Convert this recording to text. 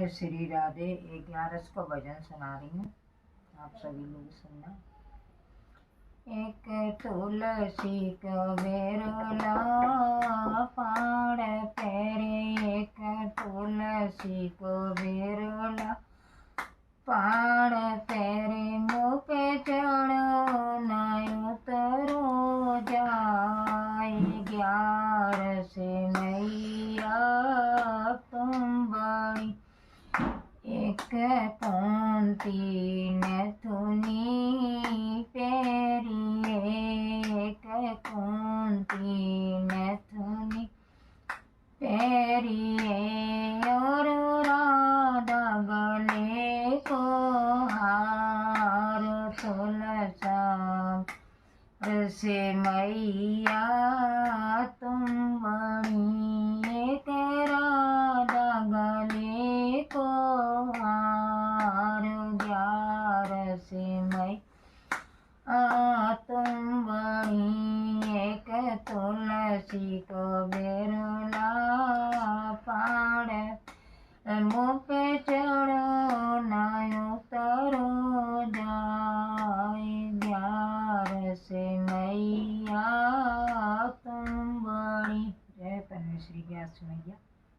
जय श्री राधे। 11 को भजन सुना रही हूँ, आप सभी लोग सुनना। एक तुलसी को बेरोला पाड़ पैरे, एक तुलसी को बेरोला पाड़ पैरे, मुँह पे चढ़ो ना उतरो जाए। 11 से मैया तुम बड़ी, एक कुंती नथुनी पेरी, एक कुंती नथुनी पेरी, और राधा गले को हार। तुलसा से मैया तुम बड़ी, एक राधा गले को हार। 11 से मैया तुम बड़ी, एक तुलसी को बेरोला पाड़, मुँह पे चढ़ो ना उतरो जाए। 11 से मैया तुम बड़ी। जय परमेश्वरी व्यास मैया।